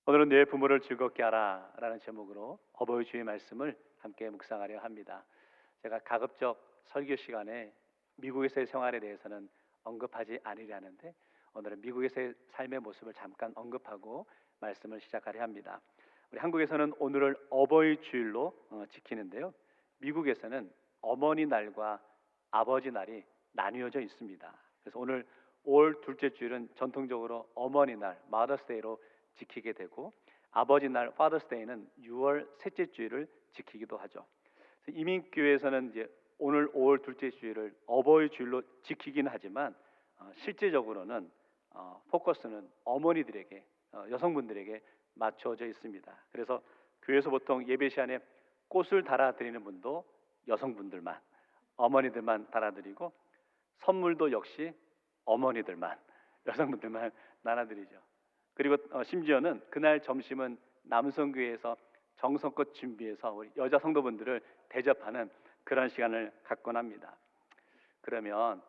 오늘은 내 부모를 즐겁게 하라 라는 제목으로 어버이 주의 말씀을 함께 묵상하려 합니다. 제가 가급적 설교 시간에 미국에서의 생활에 대해서는 언급하지 않으려 하는데, 오늘은 미국에서의 삶의 모습을 잠깐 언급하고 말씀을 시작하려 합니다. 우리 한국에서는 오늘을 어버이 주일로 지키는데요, 미국에서는 어머니 날과 아버지 날이 나뉘어져 있습니다. 그래서 오늘 5월 둘째 주일은 전통적으로 어머니 날 Mother's Day로 지키게 되고, 아버지 날 Father's Day는 6월 셋째 주일을 지키기도 하죠. 이민교회에서는 이제 오늘 5월 둘째 주일을 어버이 주일로 지키긴 하지만 실제적으로는 포커스는 어머니들에게, 여성분들에게 맞춰져 있습니다. 그래서 교회에서 보통 예배 시간에 꽃을 달아드리는 분도 여성분들만, 어머니들만 달아드리고, 선물도 역시 어머니들만, 여성분들만 나눠드리죠. 그리고 심지어는 그날 점심은 남성교회에서 정성껏 준비해서 우리 여자 성도분들을 대접하는 그런 시간을 갖곤 합니다. 그러면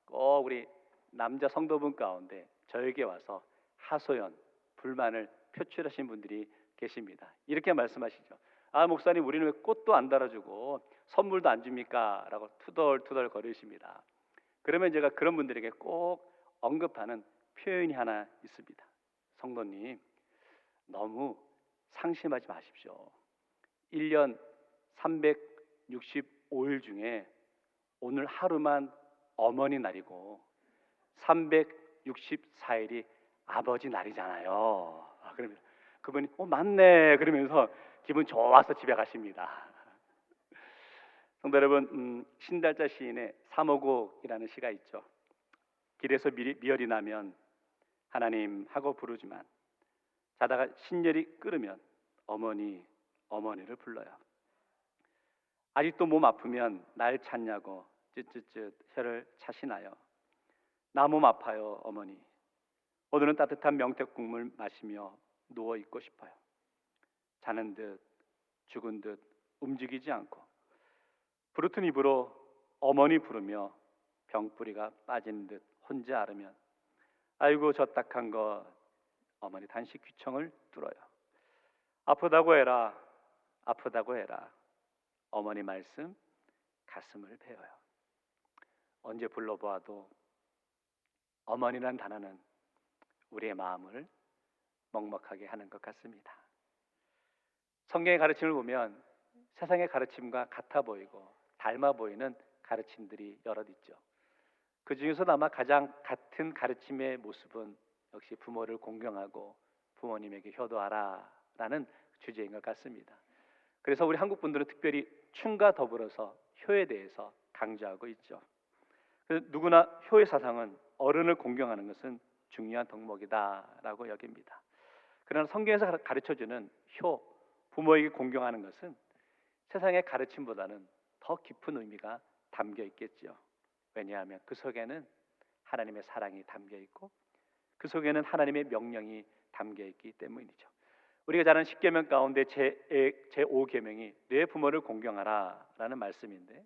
꼭 우리 남자 성도분 가운데 저에게 와서 하소연, 불만을 표출하신 분들이 계십니다. 이렇게 말씀하시죠. 아, 목사님, 우리는 왜 꽃도 안 달아주고 선물도 안 줍니까? 라고 투덜투덜 거리십니다. 그러면 제가 그런 분들에게 꼭 언급하는 표현이 하나 있습니다. 성도님, 너무 상심하지 마십시오. 1년 365일 중에 오늘 하루만 어머니 날이고 364일이 아버지 날이잖아요. 그러면 그분이 맞네 그러면서 기분 좋아서 집에 가십니다. 성도 여러분, 신달자 시인의 사모곡이라는 시가 있죠. 길에서 미열이 나면 하나님 하고 부르지만 자다가 신열이 끓으면 어머니를 불러요. 아직도 몸 아프면 날 찾냐고 쯧쯧쯧 혀를 차시나요. 나 몸 아파요 어머니. 오늘은 따뜻한 명태 국물 마시며 누워 있고 싶어요. 자는 듯 죽은 듯 움직이지 않고 부르튼 입으로 어머니 부르며 병뿌리가 빠진 듯 혼자 앓으면 아이고 저 딱한 것, 어머니 단식 귀청을 뚫어요. 아프다고 해라, 아프다고 해라. 어머니 말씀 가슴을 베어요. 언제 불러보아도 어머니란 단어는 우리의 마음을 먹먹하게 하는 것 같습니다. 성경의 가르침을 보면 세상의 가르침과 같아 보이고 닮아 보이는 가르침들이 여럿 있죠. 그 중에서도 아마 가장 같은 가르침의 모습은 역시 부모를 공경하고 부모님에게 효도하라 라는 주제인 것 같습니다. 그래서 우리 한국 분들은 특별히 춤과 더불어서 효에 대해서 강조하고 있죠. 그래서 누구나 효의 사상은 어른을 공경하는 것은 중요한 덕목이다라고 여깁니다. 그러나 성경에서 가르쳐주는 효, 부모에게 공경하는 것은 세상의 가르침보다는 더 깊은 의미가 담겨 있겠죠. 왜냐하면 그 속에는 하나님의 사랑이 담겨 있고 그 속에는 하나님의 명령이 담겨 있기 때문이죠. 우리가 잘 아는 십계명 가운데 제5계명이 내 부모를 공경하라라는 말씀인데,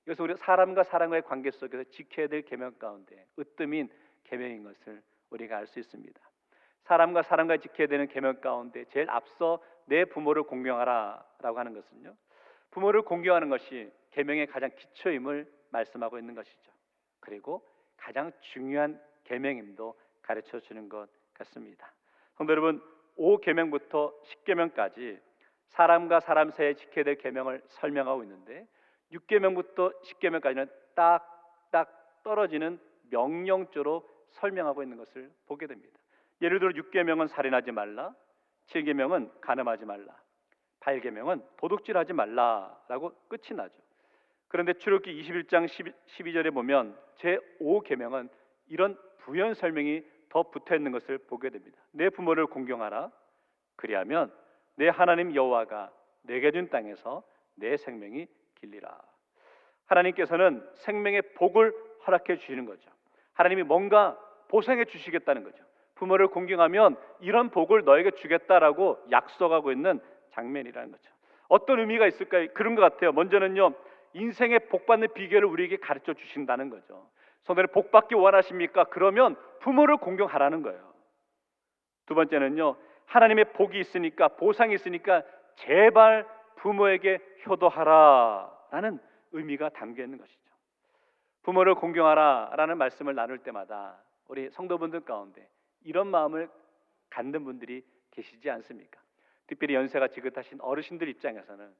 이것은 우리 사람과 사람과의 관계 속에서 지켜야 될 계명 가운데 으뜸인 계명인 것을 우리가 알 수 있습니다. 사람과 사람과 지켜야 되는 계명 가운데 제일 앞서 내 부모를 공경하라라고 하는 것은요, 부모를 공경하는 것이 계명의 가장 기초임을 말씀하고 있는 것이죠. 그리고 가장 중요한 계명임도 가르쳐 주는 것 같습니다. 성도 여러분, 5계명부터 10계명까지 사람과 사람 사이에 지켜야 될 계명을 설명하고 있는데, 6계명부터 10계명까지는 딱딱 떨어지는 명령조로 설명하고 있는 것을 보게 됩니다. 예를 들어 6계명은 살인하지 말라, 7계명은 간음하지 말라, 8계명은 도둑질하지 말라라고 끝이 나죠. 그런데 출애굽기 21장 12절에 보면 제5계명은 이런 부연 설명이 더 붙어 있는 것을 보게 됩니다. 내 부모를 공경하라. 그리하면 내 하나님 여호와가 내게 준 땅에서 내 생명이 길리라. 하나님께서는 생명의 복을 허락해 주시는 거죠. 하나님이 뭔가 보상해 주시겠다는 거죠. 부모를 공경하면 이런 복을 너에게 주겠다라고 약속하고 있는 장면이라는 거죠. 어떤 의미가 있을까요? 그런 것 같아요. 먼저는요, 인생의 복받는 비결을 우리에게 가르쳐 주신다는 거죠. 성도는 복받기 원하십니까? 그러면 부모를 공경하라는 거예요. 두 번째는요, 하나님의 복이 있으니까, 보상이 있으니까 제발 부모에게 효도하라라는 의미가 담겨 있는 것이죠. 부모를 공경하라라는 말씀을 나눌 때마다 우리 성도분들 가운데 이런 마음을 갖는 분들이 계시지 않습니까? 특별히 연세가 지긋하신 어르신들 입장에서는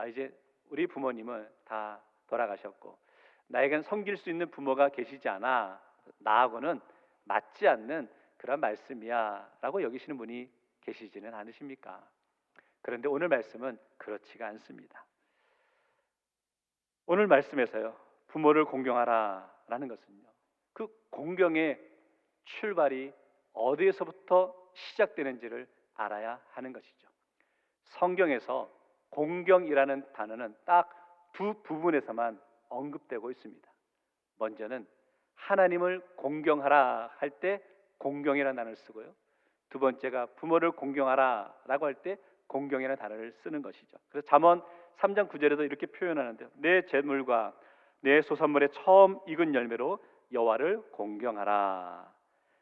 이제 우리 부모님은 다 돌아가셨고 나에겐 섬길 수 있는 부모가 계시지 않아 나하고는 맞지 않는 그런 말씀이야 라고 여기시는 분이 계시지는 않으십니까? 그런데 오늘 말씀은 그렇지가 않습니다. 오늘 말씀에서요, 부모를 공경하라라는 것은요, 그 공경의 출발이 어디에서부터 시작되는지를 알아야 하는 것이죠. 성경에서 공경이라는 단어는 딱 두 부분에서만 언급되고 있습니다. 먼저는 하나님을 공경하라 할 때 공경이라는 단어를 쓰고요, 두 번째가 부모를 공경하라라고 할 때 공경이라는 단어를 쓰는 것이죠. 그래서 잠언 3장 9절에도 이렇게 표현하는데요, 내 재물과 내 소산물의 처음 익은 열매로 여호와를 공경하라.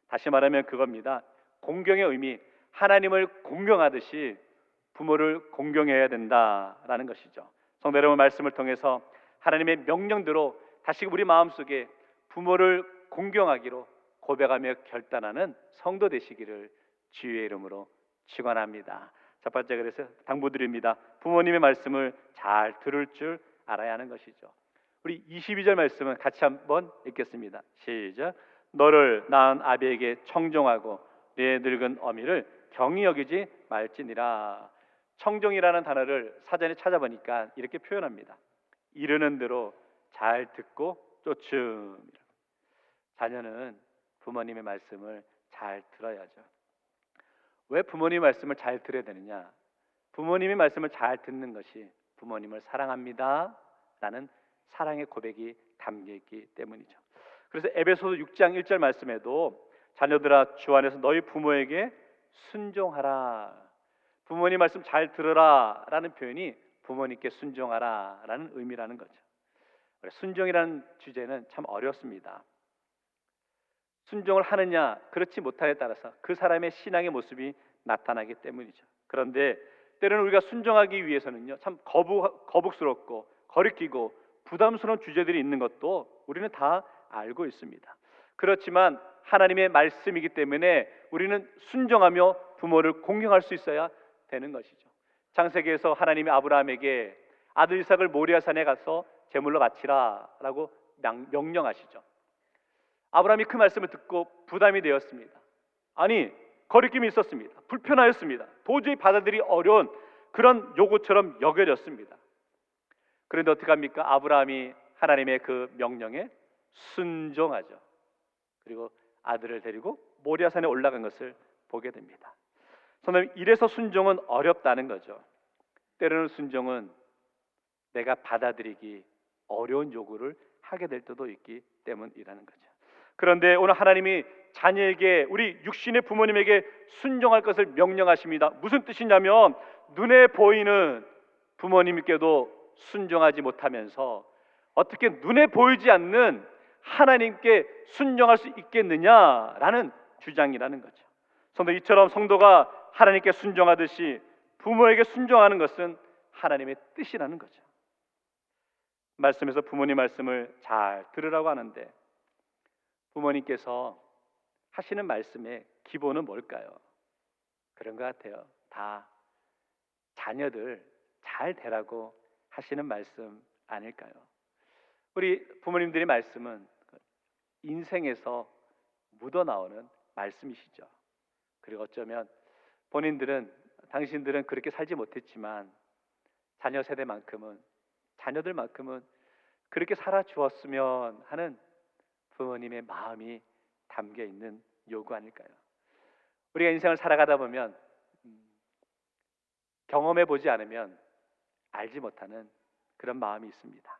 다시 말하면 그겁니다. 공경의 의미, 하나님을 공경하듯이 부모를 공경해야 된다라는 것이죠. 성도 여러분, 말씀을 통해서 하나님의 명령대로 다시 우리 마음속에 부모를 공경하기로 고백하며 결단하는 성도 되시기를 주의 이름으로 축원합니다. 첫 번째, 그래서 당부드립니다. 부모님의 말씀을 잘 들을 줄 알아야 하는 것이죠. 우리 22절 말씀은 같이 한번 읽겠습니다. 시작. 너를 낳은 아비에게 청종하고 내 늙은 어미를 경히 여기지 말지니라. 청종이라는 단어를 사전에 찾아보니까 이렇게 표현합니다. 이르는 대로 잘 듣고 쫓음이라. 자녀는 부모님의 말씀을 잘 들어야죠. 왜 부모님의 말씀을 잘 들어야 되느냐? 부모님의 말씀을 잘 듣는 것이 부모님을 사랑합니다 라는 사랑의 고백이 담겨 있기 때문이죠. 그래서 에베소서 6장 1절 말씀에도 자녀들아 주 안에서 너희 부모에게 순종하라, 부모님 말씀 잘 들으라 라는 표현이 부모님께 순종하라 라는 의미라는 거죠. 순종이라는 주제는 참 어렵습니다. 순종을 하느냐 그렇지 못하냐에 따라서 그 사람의 신앙의 모습이 나타나기 때문이죠. 그런데 때로는 우리가 순종하기 위해서는요, 참 거북스럽고 거리끼고 부담스러운 주제들이 있는 것도 우리는 다 알고 있습니다. 그렇지만 하나님의 말씀이기 때문에 우리는 순종하며 부모를 공경할 수 있어야 되는 것이죠. 창세기에서 하나님이 아브라함에게 아들 이삭을 모리아산에 가서 제물로 바치라라고 명령하시죠. 아브라함이 그 말씀을 듣고 부담이 되었습니다. 아니, 거리낌이 있었습니다. 불편하였습니다. 도저히 받아들이기 어려운 그런 요구처럼 여겨졌습니다. 그런데 어떻게 합니까? 아브라함이 하나님의 그 명령에 순종하죠. 그리고 아들을 데리고 모리아산에 올라간 것을 보게 됩니다. 선생님, 이래서 순종은 어렵다는 거죠. 때로는 순종은 내가 받아들이기 어려운 요구를 하게 될 때도 있기 때문이라는 거죠. 그런데 오늘 하나님이 자녀에게, 우리 육신의 부모님에게 순종할 것을 명령하십니다. 무슨 뜻이냐면 눈에 보이는 부모님께도 순종하지 못하면서 어떻게 눈에 보이지 않는 하나님께 순종할 수 있겠느냐라는 주장이라는 거죠. 성도, 이처럼 성도가 하나님께 순종하듯이 부모에게 순종하는 것은 하나님의 뜻이라는 거죠. 말씀에서 부모님 말씀을 잘 들으라고 하는데 부모님께서 하시는 말씀의 기본은 뭘까요? 그런 것 같아요. 다 자녀들 잘 되라고 하시는 말씀 아닐까요? 우리 부모님들의 말씀은 인생에서 묻어나오는 말씀이시죠. 그리고 어쩌면 본인들은, 당신들은 그렇게 살지 못했지만 자녀 세대만큼은, 자녀들만큼은 그렇게 살아주었으면 하는 부모님의 마음이 담겨 있는 요구 아닐까요? 우리가 인생을 살아가다 보면 경험해 보지 않으면 알지 못하는 그런 마음이 있습니다.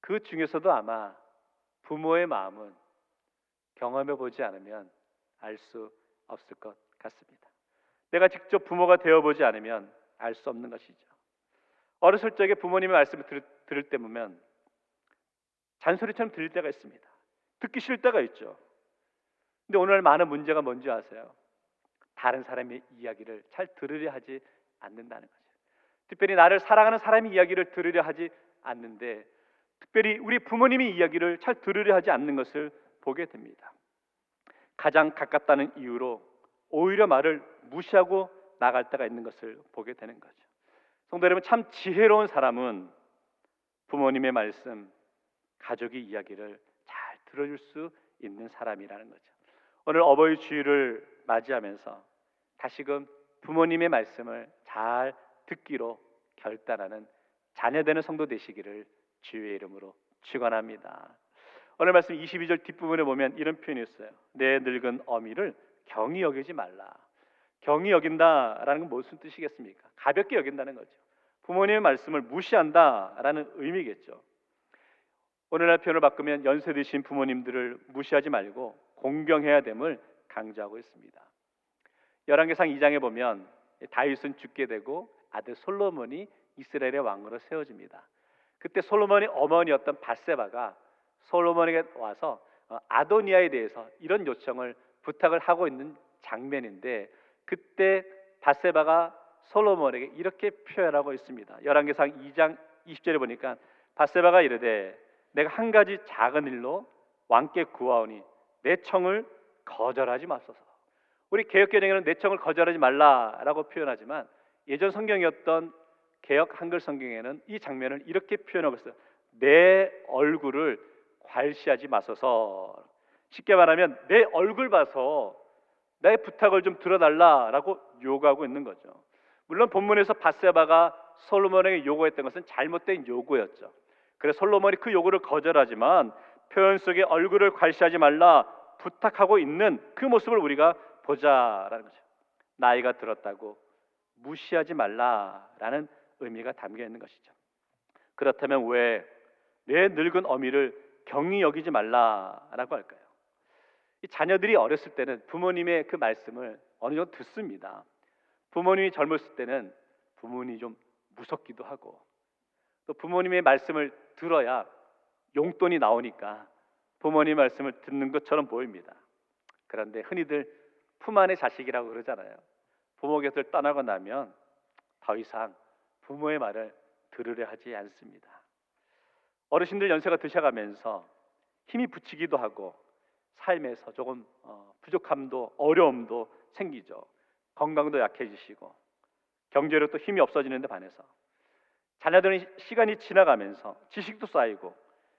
그 중에서도 아마 부모의 마음은 경험해 보지 않으면 알 수 없을 것 같습니다. 내가 직접 부모가 되어 보지 않으면 알 수 없는 것이죠. 어렸을 적에 부모님의 말씀을 들을 때 보면 잔소리처럼 들릴 때가 있습니다. 듣기 싫을 때가 있죠. 근데 오늘 많은 문제가 뭔지 아세요? 다른 사람의 이야기를 잘 들으려 하지 않는다는 거죠. 특별히 나를 사랑하는 사람의 이야기를 들으려 하지 않는데, 특별히 우리 부모님의 이야기를 잘 들으려 하지 않는 것을 보게 됩니다. 가장 가깝다는 이유로 오히려 말을 무시하고 나갈 때가 있는 것을 보게 되는 거죠. 성도 여러분, 참 지혜로운 사람은 부모님의 말씀, 가족의 이야기를 잘 들어줄 수 있는 사람이라는 거죠. 오늘 어버이 주일을 맞이하면서 다시금 부모님의 말씀을 잘 듣기로 결단하는 자녀되는 성도 되시기를 주의 이름으로 축원합니다. 오늘 말씀 22절 뒷부분에 보면 이런 표현이 있어요. 내 늙은 어미를 경히 여기지 말라. 경히 여긴다라는 건 무슨 뜻이겠습니까? 가볍게 여긴다는 거죠. 부모님의 말씀을 무시한다라는 의미겠죠. 오늘날 표현을 바꾸면 연세 드신 부모님들을 무시하지 말고 공경해야 됨을 강조하고 있습니다. 열왕기상 2장에 보면 다윗은 죽게 되고 아들 솔로몬이 이스라엘의 왕으로 세워집니다. 그때 솔로몬의 어머니였던 밧세바가 솔로몬에게 와서 아도니아에 대해서 이런 요청을 부탁을 하고 있는 장면인데, 그때 밧세바가 솔로몬에게 이렇게 표현하고 있습니다. 열왕기상 2장 20절에 보니까 밧세바가 이르되 내가 한 가지 작은 일로 왕께 구하오니 내 청을 거절하지 마소서. 우리 개역개정에는 내 청을 거절하지 말라라고 표현하지만 예전 성경이었던 개역 한글 성경에는 이 장면을 이렇게 표현하고 있어요. 내 얼굴을 괄시하지 마소서. 쉽게 말하면 내 얼굴 봐서 내 부탁을 좀 들어달라라고 요구하고 있는 거죠. 물론 본문에서 밧세바가 솔로몬에게 요구했던 것은 잘못된 요구였죠. 그래서 솔로몬이 그 요구를 거절하지만 표현 속에 얼굴을 괄시하지 말라 부탁하고 있는 그 모습을 우리가 보자라는 거죠. 나이가 들었다고 무시하지 말라라는 의미가 담겨 있는 것이죠. 그렇다면 왜 내 늙은 어미를 경히 여기지 말라라고 할까요? 이 자녀들이 어렸을 때는 부모님의 그 말씀을 어느 정도 듣습니다. 부모님이 젊었을 때는 부모님이 좀 무섭기도 하고, 또 부모님의 말씀을 들어야 용돈이 나오니까 부모님 말씀을 듣는 것처럼 보입니다. 그런데 흔히들 품 안의 자식이라고 그러잖아요. 부모 곁을 떠나고 나면 더 이상 부모의 말을 들으려 하지 않습니다. 어르신들 연세가 드셔가면서 힘이 붙이기도 하고 삶에서 조금 부족함도 어려움도 생기죠. 건강도 약해지시고 경제로 또 힘이 없어지는 데 반해서 자녀들은 시간이 지나가면서 지식도 쌓이고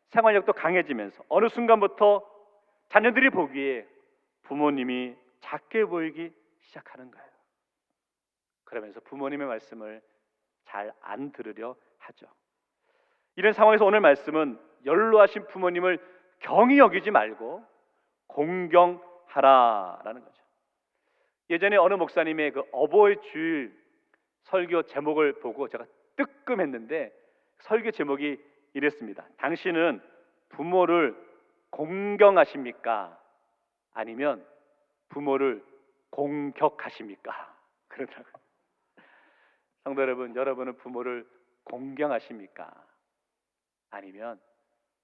생활력도 강해지면서 어느 순간부터 자녀들이 보기에 부모님이 작게 보이기 시작하는 거예요. 그러면서 부모님의 말씀을 잘 안 들으려 하죠. 이런 상황에서 오늘 말씀은 연로하신 부모님을 경히 여기지 말고 공경하라라는 거죠. 예전에 어느 목사님의 그 어버이 주일 설교 제목을 보고 제가 뜨끔했는데, 설교 제목이 이랬습니다. 당신은 부모를 공경하십니까? 아니면 부모를 공격하십니까? 그러더라고요. 성도 여러분, 여러분은 부모를 공경하십니까? 아니면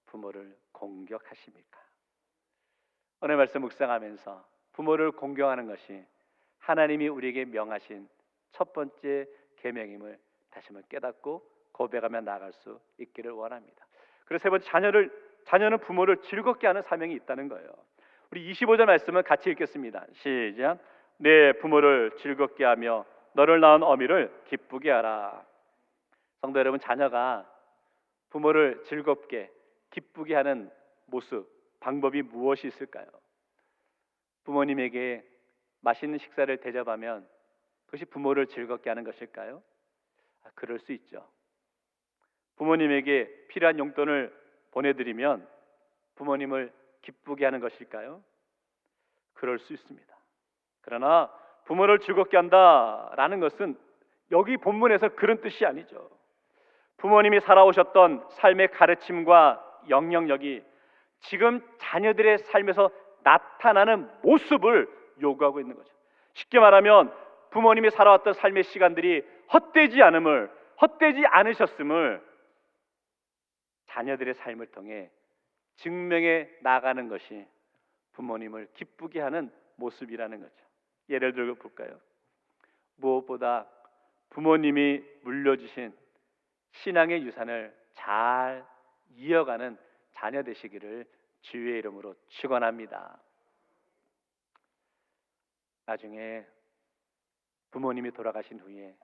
부모를 공격하십니까? 오늘 말씀 묵상하면서 부모를 공경하는 것이 하나님이 우리에게 명하신 첫 번째 계명임을 다시 한번 깨닫고 고백하며 나아갈 수 있기를 원합니다. 그리고 세 번째, 자녀는 부모를 즐겁게 하는 사명이 있다는 거예요. 우리 25절 말씀을 같이 읽겠습니다. 시작. 내 부모를 즐겁게 하며 너를 낳은 어미를 기쁘게 하라. 성도 여러분, 자녀가 부모를 즐겁게 기쁘게 하는 모습, 방법이 무엇이 있을까요? 부모님에게 맛있는 식사를 대접하면 그것이 부모를 즐겁게 하는 것일까요? 그럴 수 있죠. 부모님에게 필요한 용돈을 보내드리면 부모님을 기쁘게 하는 것일까요? 그럴 수 있습니다. 그러나 부모를 즐겁게 한다라는 것은 여기 본문에서 그런 뜻이 아니죠. 부모님이 살아오셨던 삶의 가르침과 영향력이 지금 자녀들의 삶에서 나타나는 모습을 요구하고 있는 거죠. 쉽게 말하면 부모님이 살아왔던 삶의 시간들이 헛되지 않으셨음을 자녀들의 삶을 통해 증명해 나가는 것이 부모님을 기쁘게 하는 모습이라는 거죠. 예를 들어 볼까요? 무엇보다 부모님이 물려주신 신앙의 유산을 잘 이어가는 자녀 되시기를 주의 이름으로 축원합니다. 나중에 부모님이 돌아가신 후에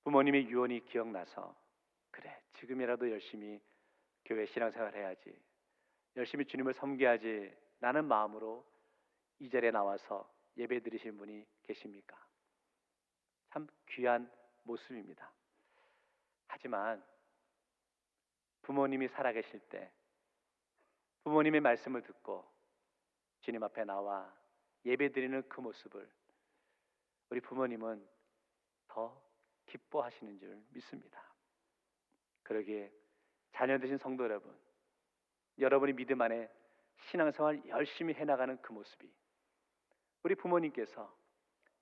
부모님의 유언이 기억나서 그래, 지금이라도 열심히 교회 신앙생활 해야지, 열심히 주님을 섬겨야지 라는 마음으로 이 자리에 나와서 예배 드리신 분이 계십니까? 참 귀한 모습입니다. 하지만 부모님이 살아계실 때 부모님의 말씀을 듣고 주님 앞에 나와 예배드리는 그 모습을 우리 부모님은 더 기뻐하시는 줄 믿습니다. 그러기에 자녀 되신 성도 여러분, 여러분이 믿음 안에 신앙생활 열심히 해나가는 그 모습이 우리 부모님께서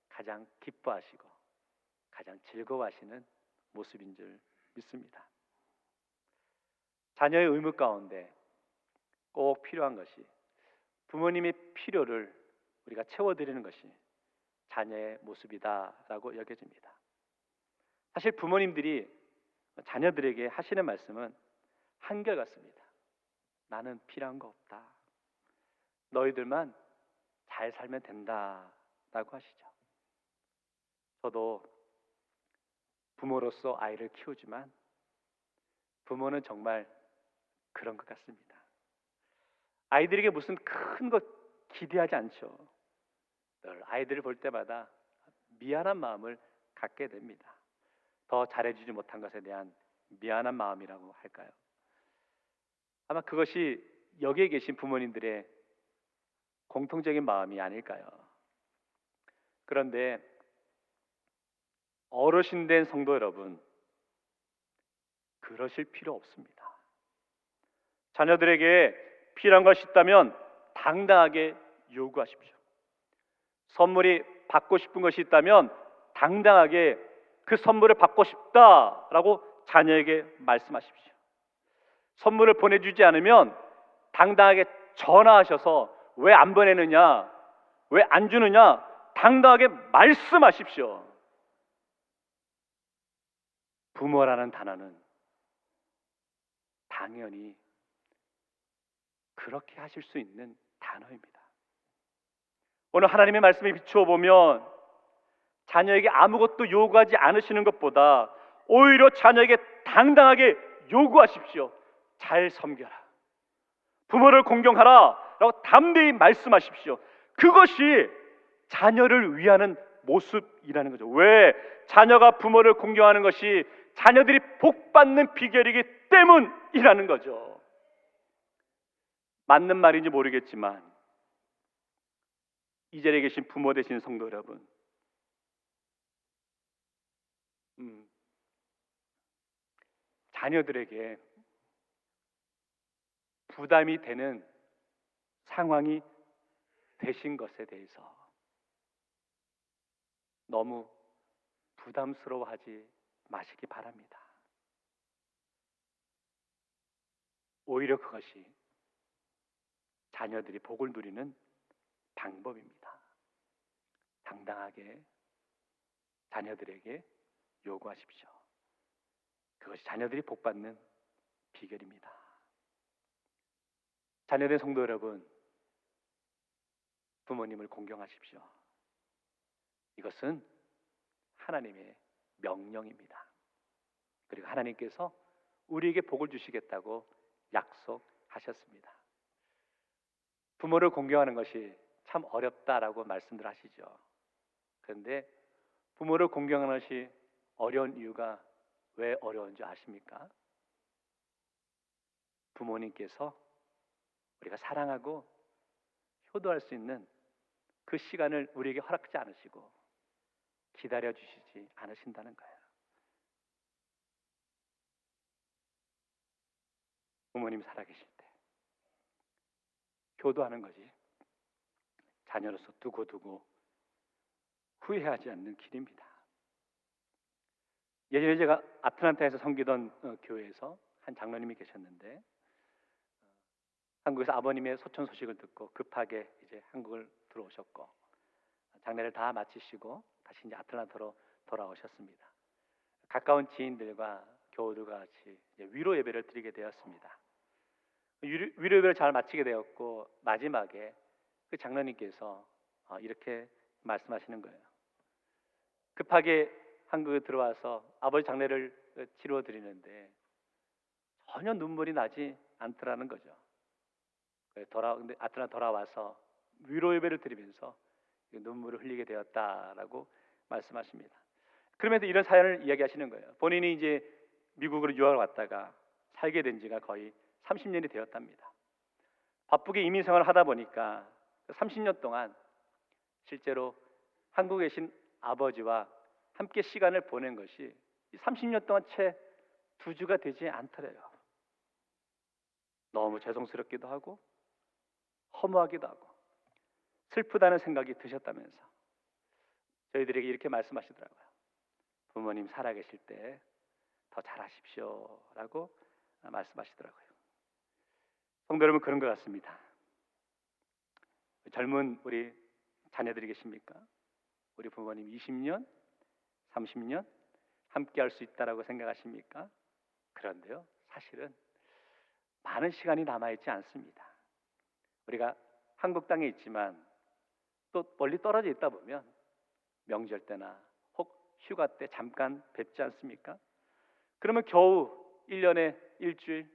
가장 기뻐하시고 가장 즐거워하시는 모습인 줄 믿습니다. 자녀의 의무 가운데 꼭 필요한 것이 부모님의 필요를 우리가 채워드리는 것이 자녀의 모습이다라고 여겨집니다. 사실 부모님들이 자녀들에게 하시는 말씀은 한결같습니다. 나는 필요한 거 없다. 너희들만 잘 살면 된다라고 하시죠. 저도 부모로서 아이를 키우지만 부모는 정말 그런 것 같습니다. 아이들에게 무슨 큰 것 기대하지 않죠. 늘 아이들을 볼 때마다 미안한 마음을 갖게 됩니다. 더 잘해주지 못한 것에 대한 미안한 마음이라고 할까요? 아마 그것이 여기에 계신 부모님들의 공통적인 마음이 아닐까요? 그런데 어르신 된 성도 여러분, 그러실 필요 없습니다. 자녀들에게 필요한 것이 있다면 당당하게 요구하십시오. 선물이 받고 싶은 것이 있다면 당당하게 그 선물을 받고 싶다라고 자녀에게 말씀하십시오. 선물을 보내주지 않으면 당당하게 전화하셔서 왜 안 보내느냐, 왜 안 주느냐 당당하게 말씀하십시오. 부모라는 단어는 당연히 그렇게 하실 수 있는 단어입니다. 오늘 하나님의 말씀에 비추어 보면 자녀에게 아무것도 요구하지 않으시는 것보다 오히려 자녀에게 당당하게 요구하십시오. 잘 섬겨라, 부모를 공경하라 라고 담대히 말씀하십시오. 그것이 자녀를 위하는 모습이라는 거죠. 왜? 자녀가 부모를 공경하는 것이 자녀들이 복받는 비결이기 때문이라는 거죠. 맞는 말인지 모르겠지만 이 자리에 계신 부모 되신 성도 여러분, 자녀들에게 부담이 되는 상황이 되신 것에 대해서 너무 부담스러워하지 마시기 바랍니다. 오히려 그것이 자녀들이 복을 누리는 방법입니다. 당당하게 자녀들에게 요구하십시오. 그것이 자녀들이 복받는 비결입니다. 자녀된 성도 여러분, 부모님을 공경하십시오. 이것은 하나님의 명령입니다. 그리고 하나님께서 우리에게 복을 주시겠다고 약속하셨습니다. 부모를 공경하는 것이 참 어렵다라고 말씀들 하시죠. 그런데 부모를 공경하는 것이 어려운 이유가 왜 어려운지 아십니까? 부모님께서 우리가 사랑하고 효도할 수 있는 그 시간을 우리에게 허락하지 않으시고 기다려 주시지 않으신다는 거예요. 부모님 살아계실 때 효도하는 것이 자녀로서 두고두고 후회하지 않는 길입니다. 예전에 제가 아틀란타에서 섬기던 교회에서 한 장로님이 계셨는데 한국에서 아버님의 소천 소식을 듣고 급하게 이제 한국을 들어오셨고 장례를 다 마치시고 다시 이제 아틀란타로 돌아오셨습니다. 가까운 지인들과 교우들과 같이 이제 위로 예배를 드리게 되었습니다. 위로 예배를 잘 마치게 되었고 마지막에 그 장로님께서 이렇게 말씀하시는 거예요. 급하게 한국에 들어와서 아버지 장례를 치러 드리는데 전혀 눈물이 나지 않더라는 거죠. 근데 아틀란타 돌아와서 위로 예배를 드리면서 눈물을 흘리게 되었다라고 말씀하십니다. 그러면서 이런 사연을 이야기하시는 거예요. 본인이 이제 미국으로 유학을 왔다가 살게 된 지가 거의 30년이 되었답니다. 바쁘게 이민 생활을 하다 보니까 30년 동안 실제로 한국에 계신 아버지와 함께 시간을 보낸 것이 30년 동안 채 2주가 되지 않더래요. 너무 죄송스럽기도 하고 허무하기도 하고 슬프다는 생각이 드셨다면서 저희들에게 이렇게 말씀하시더라고요. 부모님 살아계실 때 더 잘하십시오라고 말씀하시더라고요. 성도 여러분, 그런 것 같습니다. 젊은 우리 자녀들이 계십니까? 우리 부모님 20년, 30년 함께 할 수 있다라고 생각하십니까? 그런데요, 사실은 많은 시간이 남아있지 않습니다. 우리가 한국 땅에 있지만 또 멀리 떨어져 있다 보면 명절 때나 혹 휴가 때 잠깐 뵙지 않습니까? 그러면 겨우 1년에 일주일,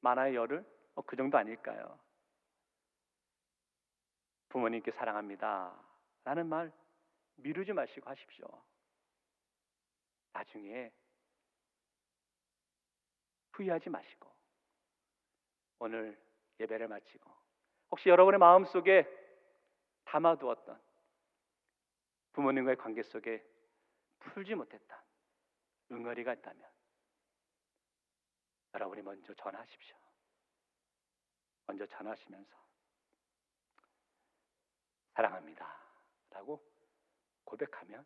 많아야 열흘, 그 정도 아닐까요? 부모님께 사랑합니다 라는 말 미루지 마시고 하십시오. 나중에 후회하지 마시고 오늘 예배를 마치고 혹시 여러분의 마음속에 담아두었던 부모님과의 관계 속에 풀지 못했던 응어리가 있다면 여러분이 먼저 전하십시오. 먼저 전하시면서 사랑합니다 라고 고백하면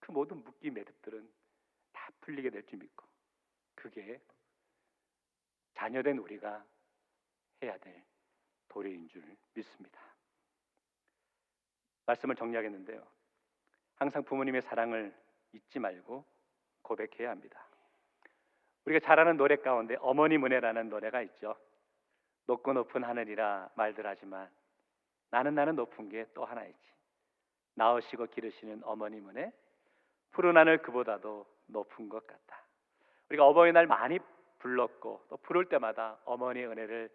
그 모든 묶기 매듭들은 다 풀리게 될 줄 믿고 그게 자녀된 우리가 해야 될 도리인 줄 믿습니다. 말씀을 정리하겠는데요, 항상 부모님의 사랑을 잊지 말고 고백해야 합니다. 우리가 잘 아는 노래 가운데 어머님 은혜라는 노래가 있죠. 높고 높은 하늘이라 말들 하지만 나는 높은 게 또 하나 있지. 낳으시고 기르시는 어머님 은혜, 푸른 하늘 그보다도 높은 것 같다. 우리가 어버이날 많이 불렀고 또 부를 때마다 어머니의 은혜를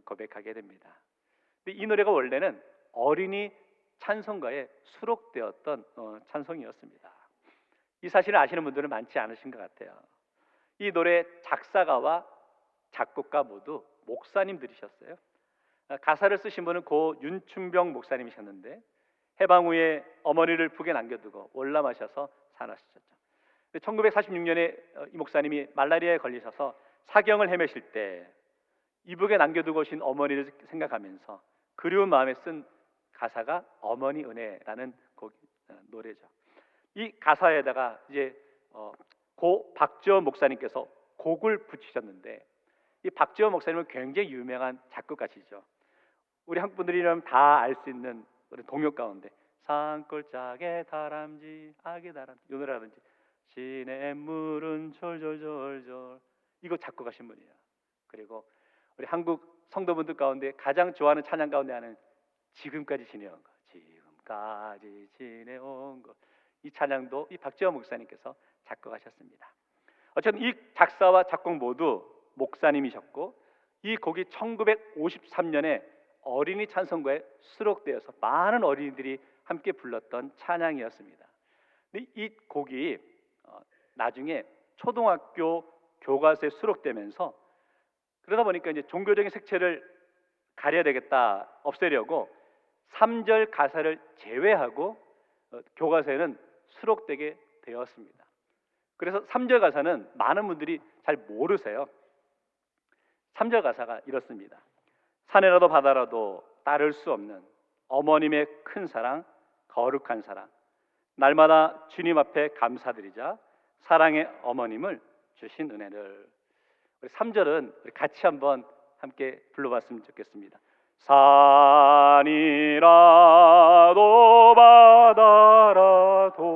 고백하게 됩니다. 근데 이 노래가 원래는 어린이 찬송가에 수록되었던 찬송이었습니다. 이 사실을 아시는 분들은 많지 않으신 것 같아요. 이 노래 작사가와 작곡가 모두 목사님들이셨어요. 가사를 쓰신 분은 고 윤춘병 목사님이셨는데 해방 후에 어머니를 북에 남겨두고 월남하셔서 살아가셨죠. 1946년에 이 목사님이 말라리아에 걸리셔서 사경을 헤매실 때 이북에 남겨두고 오신 어머니를 생각하면서 그리운 마음에 쓴 가사가 어머니 은혜라는 노래죠. 이 가사에다가 이제 고 박지원 목사님께서 곡을 붙이셨는데 이 박지원 목사님은 굉장히 유명한 작곡가시죠. 우리 한국 분들이라면 다 알 수 있는 동요 가운데 산골짜기 다람쥐 아기 다람쥐 이 노래라든지 시냇물은 졸졸졸졸 이거 작곡하신 분이에요. 그리고 우리 한국 성도분들 가운데 가장 좋아하는 찬양 가운데 하는 지금까지 지내온 것, 지금까지 지내온 것, 이 찬양도 이 박지원 목사님께서 작곡하셨습니다. 어쨌든 이 작사와 작곡 모두 목사님이셨고 이 곡이 1953년에 어린이 찬송가에 수록되어서 많은 어린이들이 함께 불렀던 찬양이었습니다. 근데 이 곡이 나중에 초등학교 교과서에 수록되면서 그러다 보니까 이제 종교적인 색채를 가려야 되겠다, 없애려고 3절 가사를 제외하고 교과서에는 수록되게 되었습니다. 그래서 3절 가사는 많은 분들이 잘 모르세요. 3절 가사가 이렇습니다. 산이라도 바다라도 따를 수 없는 어머님의 큰 사랑, 거룩한 사랑, 날마다 주님 앞에 감사드리자 사랑의 어머님을 주신 은혜를. 우리 3절은 우리 같이 한번 함께 불러봤으면 좋겠습니다. 산이라도 바다라도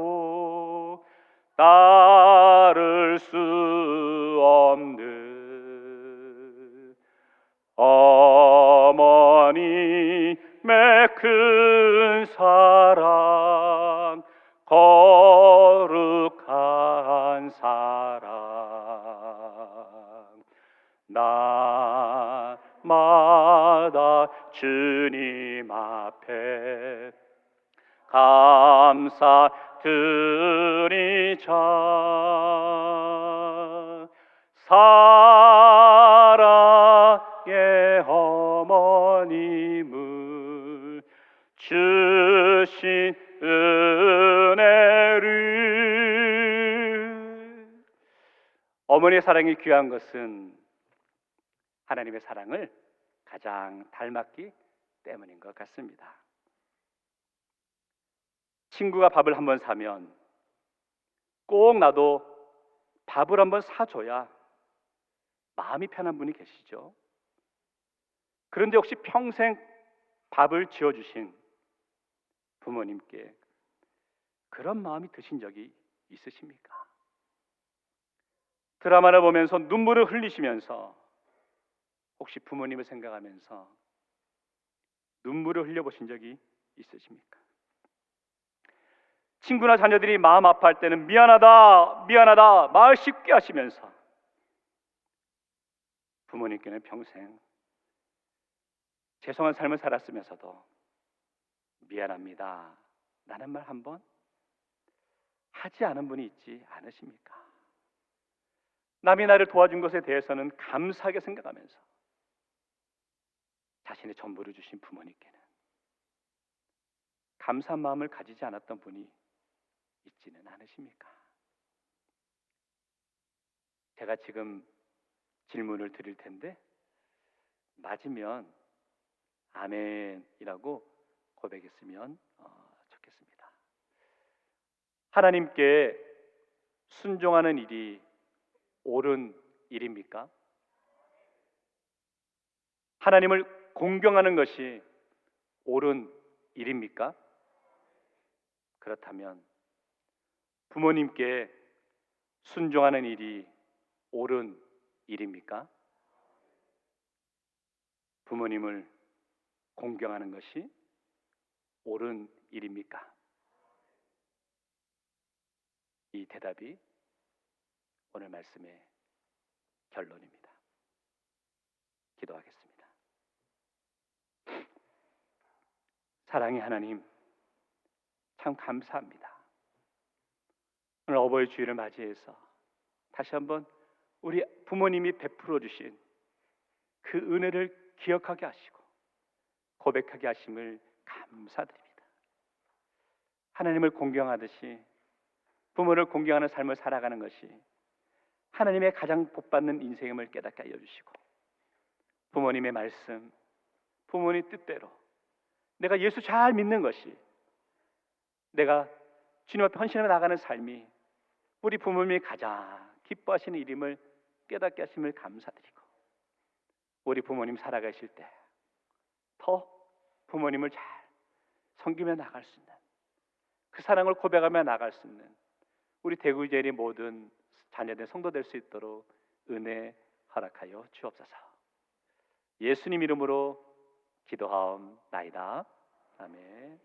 따를 수 없는 어머님의 큰 사랑, 거룩한 사랑, 날마다 주님 앞에 감사드리자. 사랑의 어머님을 주신 은혜를. 어머니의 사랑이 귀한 것은 하나님의 사랑을 가장 닮았기 때문인 것 같습니다. 친구가 밥을 한번 사면 꼭 나도 밥을 한번 사줘야 마음이 편한 분이 계시죠. 그런데 혹시 평생 밥을 지어주신 부모님께 그런 마음이 드신 적이 있으십니까? 드라마를 보면서 눈물을 흘리시면서 혹시 부모님을 생각하면서 눈물을 흘려보신 적이 있으십니까? 친구나 자녀들이 마음 아파할 때는 미안하다, 미안하다 말 쉽게 하시면서 부모님께는 평생 죄송한 삶을 살았으면서도 미안합니다 라는 말 한번 하지 않은 분이 있지 않으십니까? 남이 나를 도와준 것에 대해서는 감사하게 생각하면서 자신의 전부를 주신 부모님께는 감사한 마음을 가지지 않았던 분이 있지는 않으십니까? 제가 지금 질문을 드릴 텐데 맞으면 아멘이라고 고백했으면 좋겠습니다. 하나님께 순종하는 일이 옳은 일입니까? 하나님을 공경하는 것이 옳은 일입니까? 그렇다면 부모님께 순종하는 일이 옳은 일입니까? 부모님을 공경하는 것이 옳은 일입니까? 이 대답이 오늘 말씀의 결론입니다. 기도하겠습니다. 사랑의 하나님, 참 감사합니다. 오늘 어버이 주일을 맞이해서 다시 한번 우리 부모님이 베풀어 주신 그 은혜를 기억하게 하시고 고백하게 하심을 감사드립니다. 하나님을 공경하듯이 부모를 공경하는 삶을 살아가는 것이 하나님의 가장 복받는 인생임을 깨닫게 하여 주시고 부모님의 말씀, 부모님 뜻대로 내가 예수 잘 믿는 것이 내가 주님 앞에 헌신해 나가는 삶이 우리 부모님이 가장 기뻐하시는 일임을 깨닫게 하심을 감사드리고 우리 부모님 살아가실 때 더 부모님을 잘 섬기며 나갈 수 있는 그 사랑을 고백하며 나갈 수 있는 우리 대구제일의 모든 자녀들 성도 될 수 있도록 은혜 허락하여 주옵소서. 예수님 이름으로 기도하옵나이다. 아멘.